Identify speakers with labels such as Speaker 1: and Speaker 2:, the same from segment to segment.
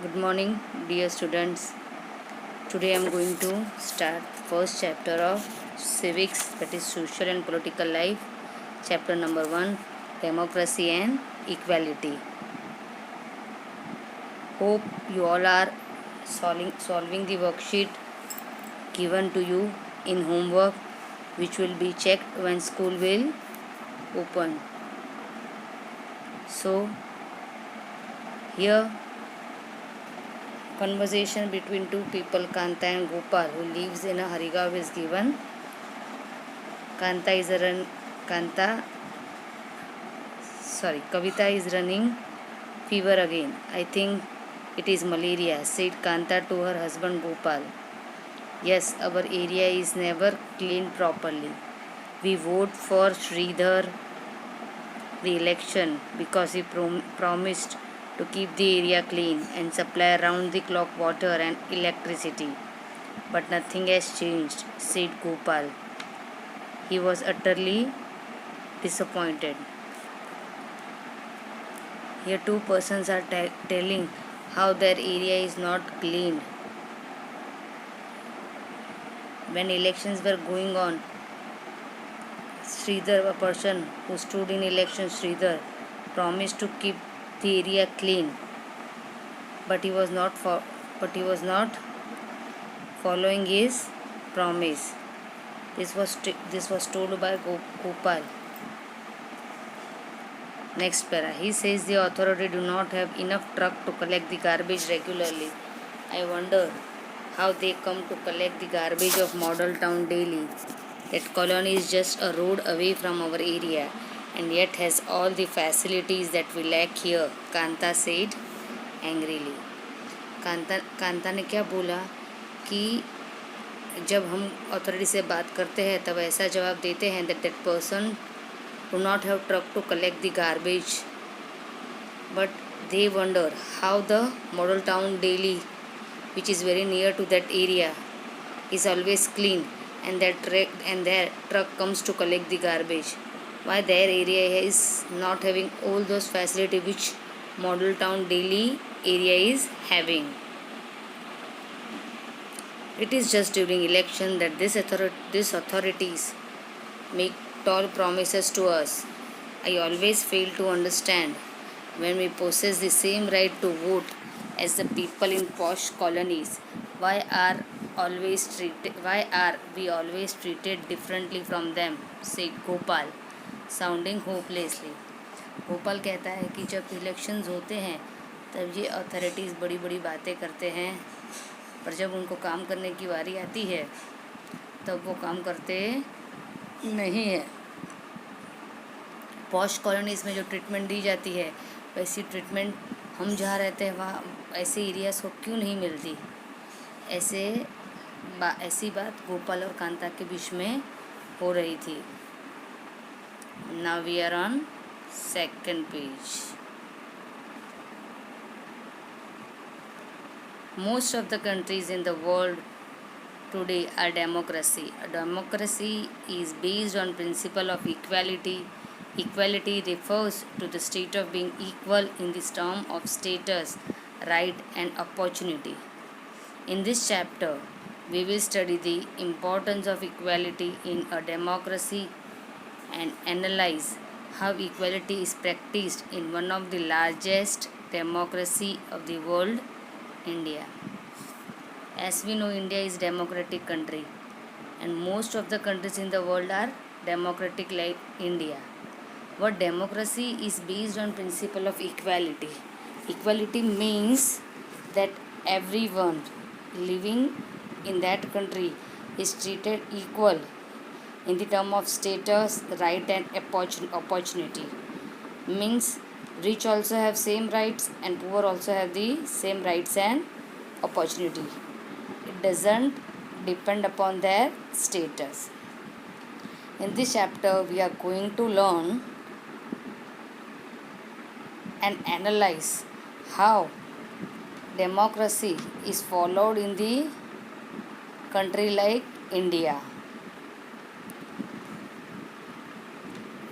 Speaker 1: Good morning, dear students. Today I am going to start first chapter of civics, that is social and political life. Chapter number 1, democracy and equality. Hope you all are solving the worksheet given to you in homework, which will be checked when school will open. So here conversation between two people, Kanta and Gopal, who lives in a Harigav, is given. Kanta, Kavita is running fever again. I think it is malaria, said Kanta to her husband Gopal. Yes, our area is never cleaned properly. We vote for Sridhar re-election because he promised to keep the area clean and supply round the clock water and electricity. But nothing has changed, said Gopal. He was utterly disappointed. Here two persons are telling how their area is not cleaned. When elections were going on, Sridhar, a person who stood in election, Sridhar, promised to keep the area clean, but he was not following his promise. This was told by Gopal. Next para. He says the authority do not have enough truck to collect the garbage regularly. I wonder how they come to collect the garbage of Model Town daily. That colony is just a road away from our area and yet has all the facilities that we lack here, Kanta said angrily. Kanta ने क्या बोला कि जब हम authority से बात करते हैं तब ऐसा जवाब देते हैं that person do not have truck to collect the garbage, but they wonder how the Model Town daily, which is very near to that area, is always clean and their truck comes to collect the garbage. Why their area is not having all those facilities which Model Town daily area is having. It is just during election that these authorities make tall promises to us. I always fail to understand when we possess the same right to vote as the people in posh colonies, why are we always treated differently from them, said Gopal, sounding hopelessly. Gopal कहता है कि जब elections होते हैं तब ये authorities बड़ी बड़ी बातें करते हैं, पर जब उनको काम करने की बारी आती है तब वो काम करते नहीं है. पॉश कॉलोनीज़ में जो ट्रीटमेंट दी जाती है वैसी ट्रीटमेंट हम जहाँ रहते हैं वहाँ ऐसे एरियाज़ को क्यों नहीं मिलती. ऐसी बात गोपाल और कांता के बीच में हो रही थी. Now we are on second page. Most of the countries in the world today are democracy. A democracy is based on principle of equality. Equality refers to the state of being equal in the term of status, right and opportunity. In this chapter, we will study the importance of equality in a democracy and analyze how equality is practiced in one of the largest democracy of the world, India. As we know, India is a democratic country and most of the countries in the world are democratic like India. What democracy is based on principle of equality. Equality means that everyone living in that country is treated equal in the term of status, right and opportunity. Means rich also have same rights and poor also have the same rights and opportunity. It doesn't depend upon their status. In this chapter we are going to learn and analyze how democracy is followed in the country like India.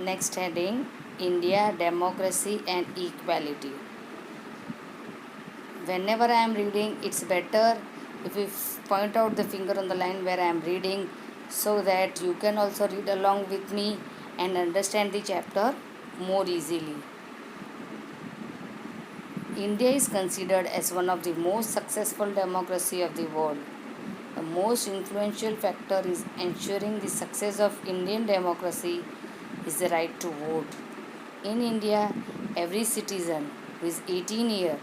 Speaker 1: Next heading, India, democracy and equality. whenever I am reading, it's better if we point out the finger on the line where I am reading, so that you can also read along with me and understand the chapter more easily. India is considered as one of the most successful democracy of the world. The most influential factor is ensuring the success of Indian democracy is the right to vote. In India, every citizen who is 18 years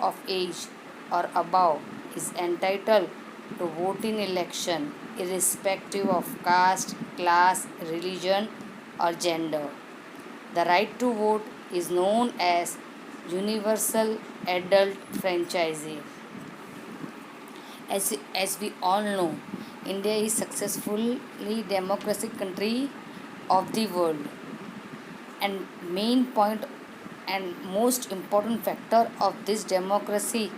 Speaker 1: of age or above is entitled to vote in election irrespective of caste, class, religion or gender. The right to vote is known as universal adult franchise. As we all know, India is successfully democratic country of the world, and main point and most important factor of this democracy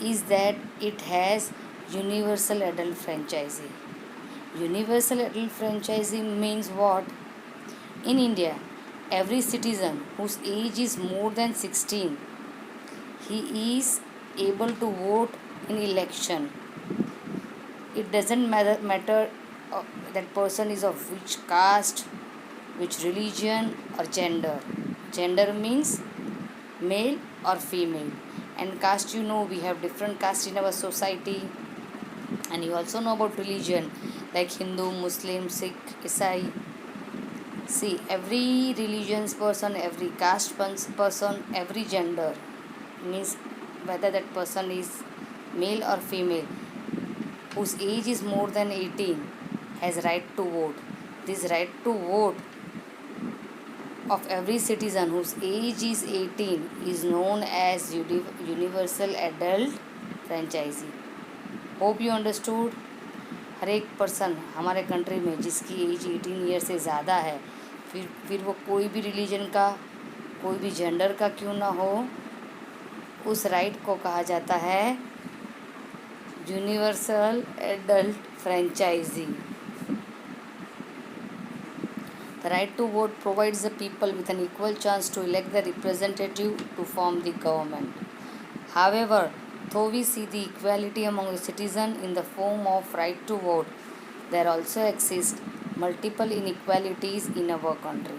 Speaker 1: is that it has universal adult franchise. Universal adult franchise means what? In India, every citizen whose age is more than 16, he is able to vote in election. It doesn't matter that person is of which caste, which religion or gender. Gender means male or female, and caste, you know, we have different castes in our society. And you also know about religion like Hindu, Muslim, Sikh, Isai. See, every religion's person, every caste person, every gender means whether that person is male or female whose age is more than 18 has right to vote. This right to vote of every citizen whose age is 18 is known as universal adult franchise. Hope you understood. हर एक person हमारे country में जिसकी as 18 year से ज़्यादा है, फिर वो कोई भी रिलीजन का, कोई भी जेंडर का क्यों ना हो, उस राइट को कहा जाता है universal adult franchise. The right to vote provides the people with an equal chance to elect the representative to form the government. However, though we see the equality among the citizens in the form of right to vote, there also exist multiple inequalities in our country.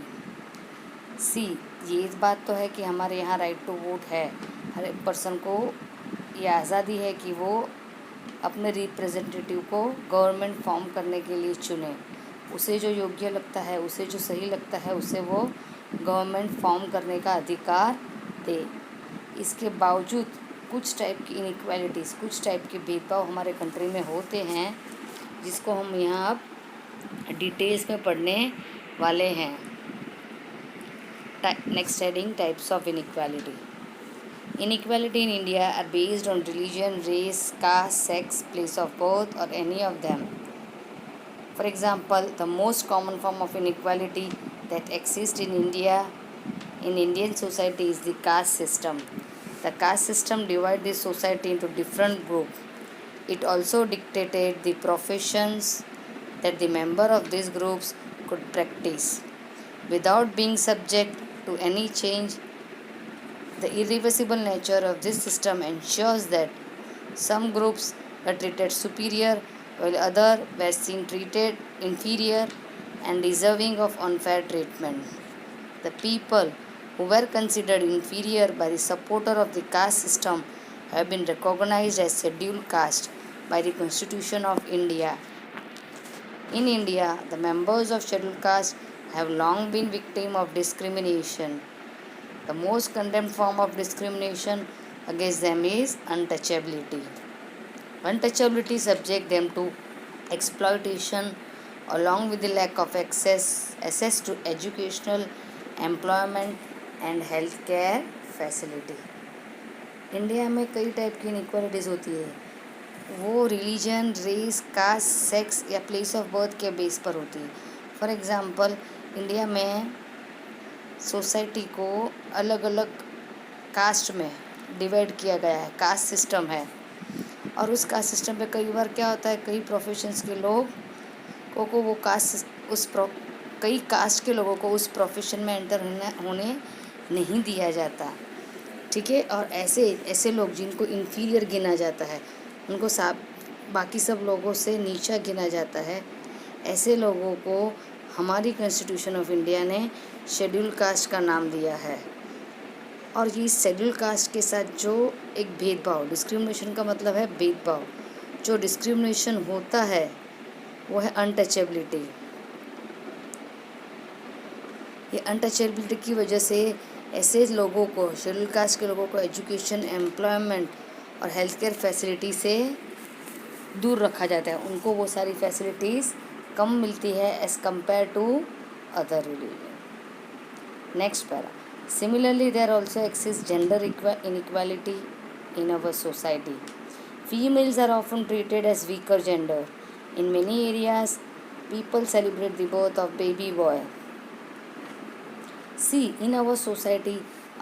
Speaker 1: सी, ये बात तो है कि हमारे यहाँ right to vote है. हर एक person को ये आज़ादी है कि वो अपने रिप्रेजेंटेटिव को गवर्नमेंट फॉर्म करने के लिए चुने. उसे जो योग्य लगता है, उसे जो सही लगता है, उसे वो गवर्नमेंट फॉर्म करने का अधिकार दे. इसके बावजूद कुछ टाइप की इनइक्वालिटीज़, कुछ टाइप के भेदभाव हमारे कंट्री में होते हैं, जिसको हम यहाँ अब डिटेल्स में पढ़ने वाले हैं. Next heading, types of inequality. Inequality in India are based on religion, race, caste, sex, place of birth, or any of them. For example, the most common form of inequality that exists in Indian society is the caste system. The caste system divides the society into different groups. It also dictated the professions that the member of these groups could practice. Without being subject to any change, the irreversible nature of this system ensures that some groups were treated superior while others were seen treated inferior and deserving of unfair treatment. The people who were considered inferior by the supporter of the caste system have been recognized as scheduled caste by the Constitution of India. In India, the members of scheduled caste have long been victims of discrimination. The most condemned form of discrimination against them is untouchability. Untouchability subjects them to exploitation along with the lack of access to educational, employment and health care facility. India में कई type की inequalities होती है. वो religion, race, cast, sex या place of birth के base पर होती है. फॉर एग्ज़ाम्पल, इंडिया में सोसाइटी को अलग अलग कास्ट में डिवाइड किया गया है. कास्ट सिस्टम है, और उस कास्ट सिस्टम पे कई बार क्या होता है, कई प्रोफेशंस के लोग को वो कास्ट कई कास्ट के लोगों को उस प्रोफेशन में एंटर होने नहीं दिया जाता. ठीक है। और ऐसे ऐसे लोग जिनको इन्फीरियर गिना जाता है, उनको बाकी सब लोगों से नीचा गिना जाता है, ऐसे लोगों को हमारी कॉन्स्टिट्यूशन ऑफ इंडिया ने शेड्यूल कास्ट का नाम दिया है। और ये शेड्यूल कास्ट के साथ जो एक भेदभाव, डिस्क्रिमिनेशन का मतलब है भेदभाव, जो डिस्क्रिमिनेशन होता है वो है अनटचेबिलिटी। ये अनटचेबिलिटी की वजह से ऐसे लोगों को, शेड्यूल कास्ट के लोगों को एजुकेशन, एम्प्लॉयमेंट और हेल्थ केयर फैसिलिटी से दूर रखा जाता है। उनको वो सारी फैसिलिटीज़ कम मिलती है as compare to other religion. Next para, similarly there also exist gender inequality in our society. Females are often treated as weaker gender. In many areas, people celebrate the birth of baby boy. See, in our society,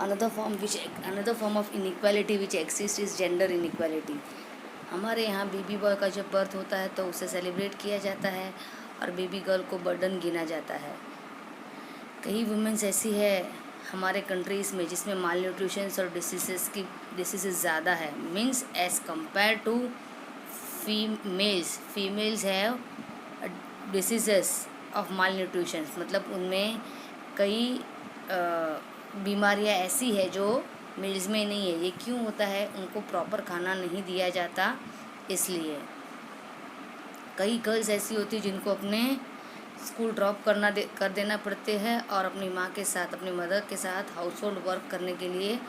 Speaker 1: another form of inequality which exists is gender inequality. हमारे यहाँ baby boy का जब birth होता है तो उसे celebrate किया जाता है और बेबी गर्ल को बर्डन गिना जाता है। कई वुमेन्स ऐसी है हमारे कंट्रीज़ में जिसमें माल न्यूट्रिशंस और डिसीज़ ज़्यादा है, means as compare to females have diseases of malnutritions, मतलब उनमें कई बीमारियां ऐसी है जो मेल्स में नहीं है। ये क्यों होता है? उनको प्रॉपर खाना नहीं दिया जाता, इसलिए। कई गर्ल्स ऐसी होती जिनको अपने स्कूल ड्रॉप कर देना पड़ते हैं और अपनी माँ के साथ, अपनी मदर के साथ हाउस होल्ड वर्क करने के लिए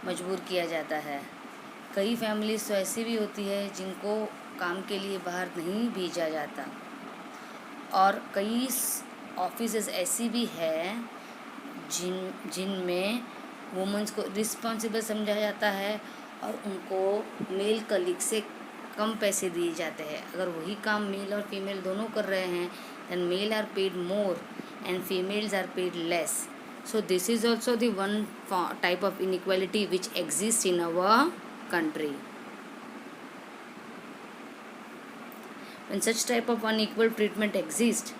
Speaker 1: मजबूर किया जाता है। कई फैमिलीज तो ऐसी भी होती है जिनको काम के लिए बाहर नहीं भेजा जाता, और कई ऑफिसेज ऐसी भी है जिनमें वुमेन्स को रिस्पॉन्सिबल समझा जाता है और उनको मेल कलीग से कम पैसे दिए जाते हैं। अगर वही काम मेल और फीमेल दोनों कर रहे हैं, then male are paid more and females are paid less. So this is also the one type of inequality which exists in our country. When such type of unequal treatment exists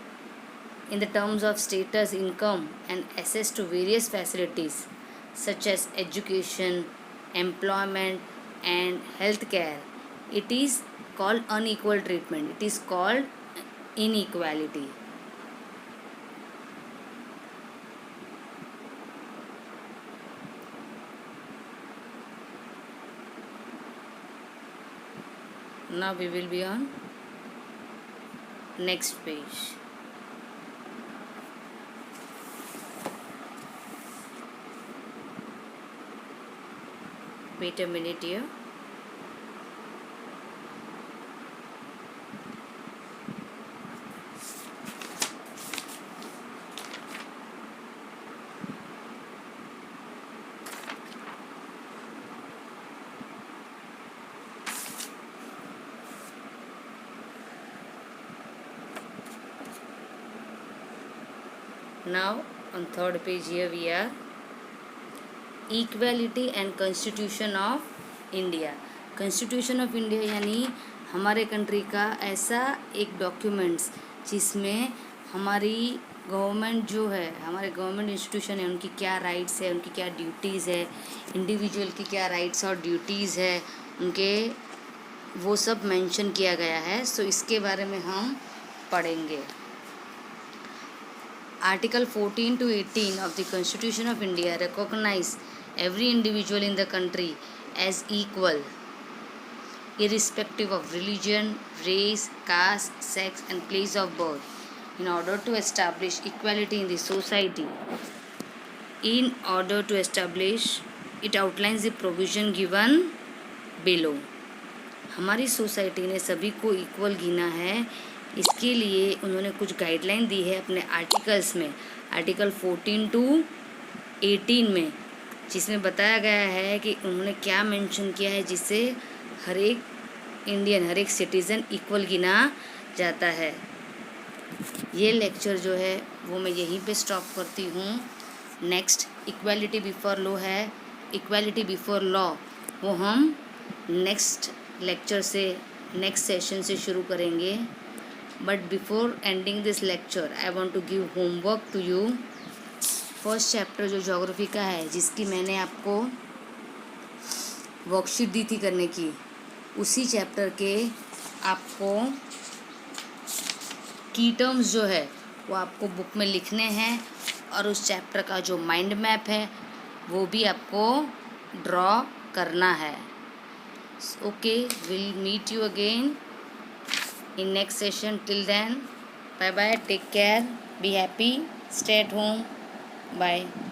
Speaker 1: in the terms of status, income and access to various facilities such as education, employment and health care, it is called unequal treatment. It is called inequality. Now we will be on next page. Wait a minute here. Now on third page here we are equality and constitution of India. Constitution of India यानी हमारे country का ऐसा एक documents जिसमें हमारी government जो है, हमारे गवर्नमेंट इंस्टीट्यूशन है, उनकी क्या राइट्स है, उनकी क्या ड्यूटीज़ है, इंडिविजुअल की क्या राइट्स और ड्यूटीज़ है, उनके वो सब मेंशन किया गया है। सो इसके बारे में हम पढ़ेंगे। Article 14 to 18 of the Constitution of India recognize every individual in the country as equal, irrespective of religion, race, caste, sex, and place of birth, in order to establish equality in the society. In order to establish, it outlines the provision given below. हमारी society ने सभी को equal गिना है, इसके लिए उन्होंने कुछ गाइडलाइन दी है अपने आर्टिकल्स में, आर्टिकल 14 टू 18 में, जिसमें बताया गया है कि उन्होंने क्या मेंशन किया है जिससे हर एक इंडियन, हर एक सिटीज़न इक्वल गिना जाता है। ये लेक्चर जो है वो मैं यहीं पे स्टॉप करती हूँ। नेक्स्ट इक्वालिटी बिफोर लॉ है, इक्वालिटी बिफोर लॉ वो हम नेक्स्ट लेक्चर से, नेक्स्ट सेशन से शुरू करेंगे। But before ending this lecture I want to give homework to you. First chapter जो ज्योग्राफी का है, जिसकी मैंने आपको वर्कशीट दी थी करने की, उसी चैप्टर के आपको की टर्म्स जो है वो आपको बुक में लिखने हैं, और उस चैप्टर का जो माइंड मैप है वो भी आपको ड्रॉ करना है. Okay, will meet you again in next session. Till then, bye bye, take care, be happy, stay at home, bye.